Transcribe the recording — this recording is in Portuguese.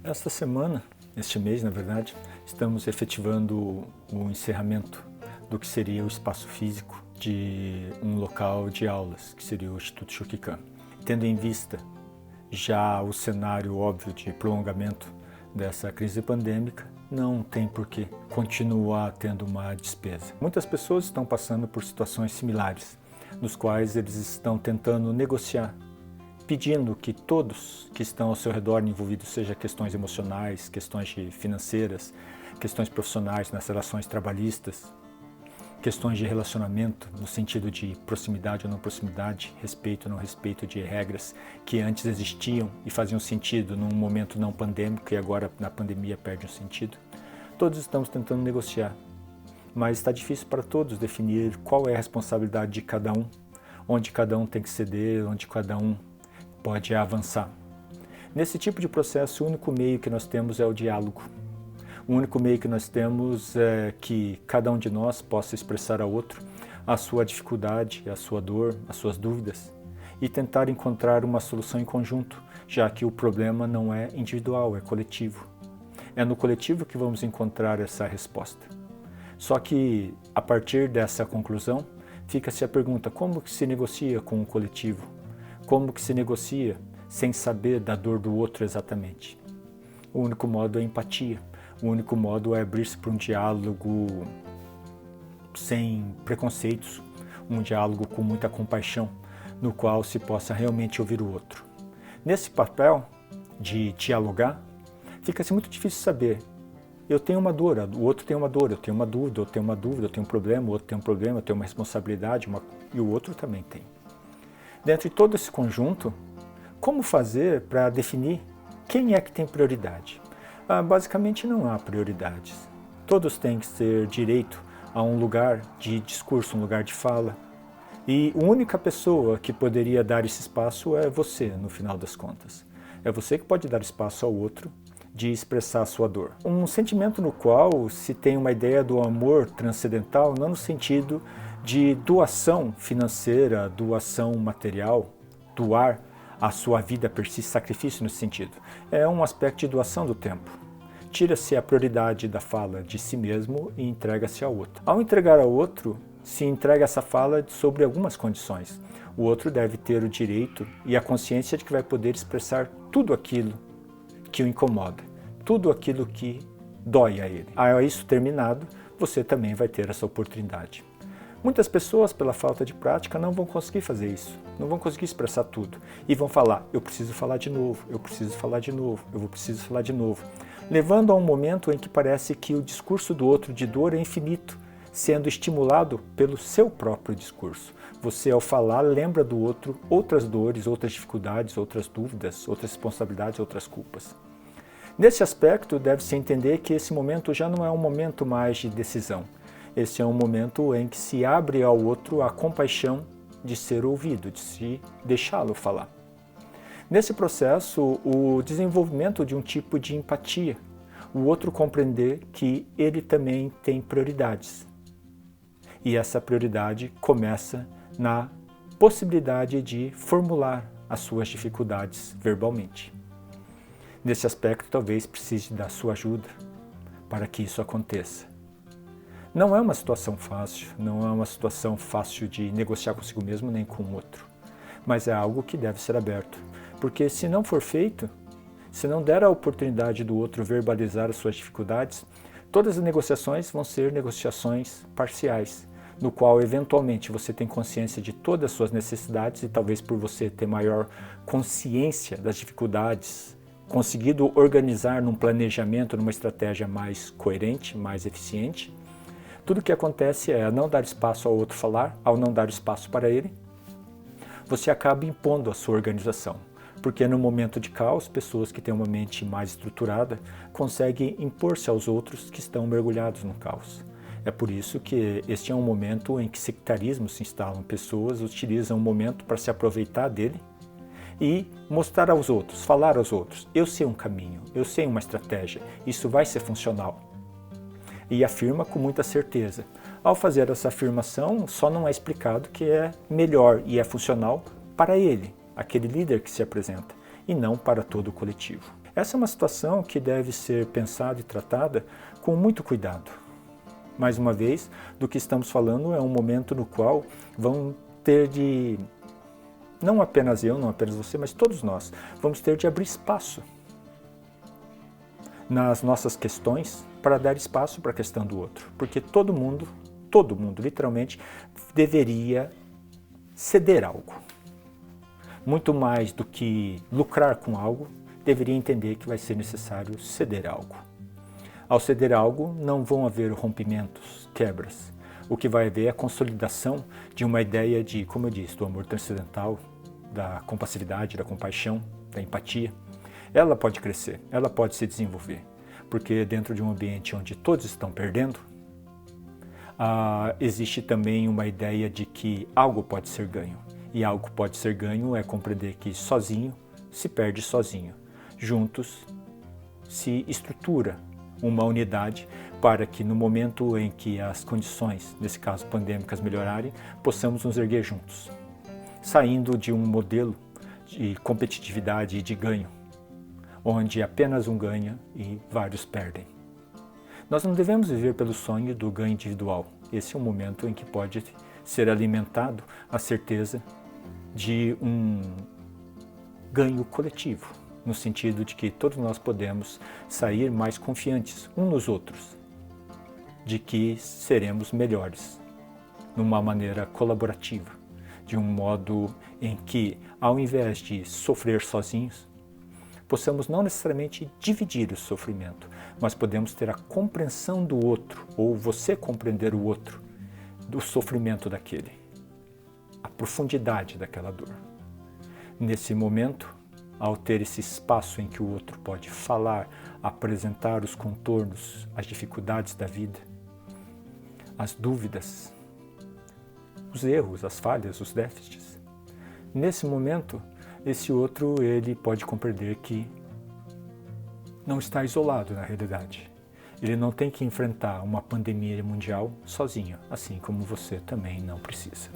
Esta semana, este mês na verdade, estamos efetivando o encerramento do que seria o espaço físico de um local de aulas, que seria o Instituto Xuquican. Tendo em vista já o cenário óbvio de prolongamento dessa crise pandêmica, não tem por que continuar tendo uma despesa. Muitas pessoas estão passando por situações similares, nos quais eles estão tentando negociar, pedindo que todos que estão ao seu redor envolvidos, seja questões emocionais, questões financeiras, questões profissionais nas relações trabalhistas, questões de relacionamento no sentido de proximidade ou não proximidade, respeito ou não respeito de regras que antes existiam e faziam sentido num momento não pandêmico e agora na pandemia perdem o sentido. Todos estamos tentando negociar, mas está difícil para todos definir qual é a responsabilidade de cada um, onde cada um tem que ceder, onde cada um pode avançar. Nesse tipo de processo, o único meio que nós temos é o diálogo. O único meio que nós temos é que cada um de nós possa expressar ao outro a sua dificuldade, a sua dor, as suas dúvidas e tentar encontrar uma solução em conjunto, já que o problema não é individual, é coletivo. É no coletivo que vamos encontrar essa resposta. Só que, a partir dessa conclusão, fica-se a pergunta: como que se negocia com o coletivo? Como que se negocia sem saber da dor do outro exatamente? O único modo é empatia. O único modo é abrir-se para um diálogo sem preconceitos, um diálogo com muita compaixão, no qual se possa realmente ouvir o outro. Nesse papel de dialogar, fica-se muito difícil saber: eu tenho uma dor, o outro tem uma dor, eu tenho uma dúvida, eu tenho uma dúvida, eu tenho um problema, o outro tem um problema, eu tenho uma responsabilidade e o outro também tem. Dentro de todo esse conjunto, como fazer para definir quem é que tem prioridade? Basicamente não há prioridades. Todos têm que ter direito a um lugar de discurso, um lugar de fala. E a única pessoa que poderia dar esse espaço é você, no final das contas. É você que pode dar espaço ao outro de expressar a sua dor. Um sentimento no qual se tem uma ideia do amor transcendental, não no sentido de doação financeira, doação material, doar a sua vida per si, sacrifício nesse sentido. É um aspecto de doação do tempo. Tira-se a prioridade da fala de si mesmo e entrega-se ao outro. Ao entregar ao outro, se entrega essa fala sobre algumas condições. O outro deve ter o direito e a consciência de que vai poder expressar tudo aquilo que o incomoda, tudo aquilo que dói a ele. A isso terminado, você também vai ter essa oportunidade. Muitas pessoas, pela falta de prática, não vão conseguir fazer isso, não vão conseguir expressar tudo e vão falar: eu preciso falar de novo, eu preciso falar de novo, eu preciso falar de novo, levando a um momento em que parece que o discurso do outro de dor é infinito, sendo estimulado pelo seu próprio discurso. Você, ao falar, lembra do outro outras dores, outras dificuldades, outras dúvidas, outras responsabilidades, outras culpas. Nesse aspecto, deve-se entender que esse momento já não é um momento mais de decisão. Esse é um momento em que se abre ao outro a compaixão de ser ouvido, de se deixá-lo falar. Nesse processo, o desenvolvimento de um tipo de empatia, o outro compreender que ele também tem prioridades. E essa prioridade começa na possibilidade de formular as suas dificuldades verbalmente. Nesse aspecto, talvez precise da sua ajuda para que isso aconteça. Não é uma situação fácil, não é uma situação fácil de negociar consigo mesmo nem com o outro, mas é algo que deve ser aberto, porque se não for feito, se não der a oportunidade do outro verbalizar as suas dificuldades, todas as negociações vão ser negociações parciais, no qual eventualmente você tem consciência de todas as suas necessidades e talvez por você ter maior consciência das dificuldades, conseguido organizar num planejamento, numa estratégia mais coerente, mais eficiente, tudo o que acontece é não dar espaço ao outro falar, ao não dar espaço para ele, você acaba impondo a sua organização. Porque no momento de caos, pessoas que têm uma mente mais estruturada conseguem impor-se aos outros que estão mergulhados no caos. É por isso que este é um momento em que sectarismos se instalam. Pessoas utilizam um momento para se aproveitar dele e mostrar aos outros, falar aos outros: eu sei um caminho, eu sei uma estratégia, isso vai ser funcional. E afirma com muita certeza. Ao fazer essa afirmação, só não é explicado que é melhor e é funcional para ele, aquele líder que se apresenta, e não para todo o coletivo. Essa é uma situação que deve ser pensada e tratada com muito cuidado. Mais uma vez, do que estamos falando é um momento no qual vão ter de, não apenas eu, não apenas você, mas todos nós, vamos ter de abrir espaço nas nossas questões para dar espaço para a questão do outro. Porque todo mundo, literalmente, deveria ceder algo. Muito mais do que lucrar com algo, deveria entender que vai ser necessário ceder algo. Ao ceder algo, não vão haver rompimentos, quebras. O que vai haver é a consolidação de uma ideia de, como eu disse, do amor transcendental, da compassividade, da compaixão, da empatia. Ela pode crescer, ela pode se desenvolver, porque dentro de um ambiente onde todos estão perdendo, existe também uma ideia de que algo pode ser ganho. E algo pode ser ganho é compreender que sozinho se perde sozinho. Juntos se estrutura uma unidade para que no momento em que as condições, nesse caso pandêmicas, melhorarem, possamos nos erguer juntos, saindo de um modelo de competitividade e de ganho, onde apenas um ganha e vários perdem. Nós não devemos viver pelo sonho do ganho individual. Esse é um momento em que pode ser alimentado a certeza de um ganho coletivo, no sentido de que todos nós podemos sair mais confiantes uns nos outros, de que seremos melhores, numa maneira colaborativa, de um modo em que, ao invés de sofrer sozinhos, possamos não necessariamente dividir o sofrimento, mas podemos ter a compreensão do outro, ou você compreender o outro, do sofrimento daquele, a profundidade daquela dor. Nesse momento, ao ter esse espaço em que o outro pode falar, apresentar os contornos, as dificuldades da vida, as dúvidas, os erros, as falhas, os déficits. Nesse momento, esse outro ele pode compreender que não está isolado na realidade. Ele não tem que enfrentar uma pandemia mundial sozinho, assim como você também não precisa.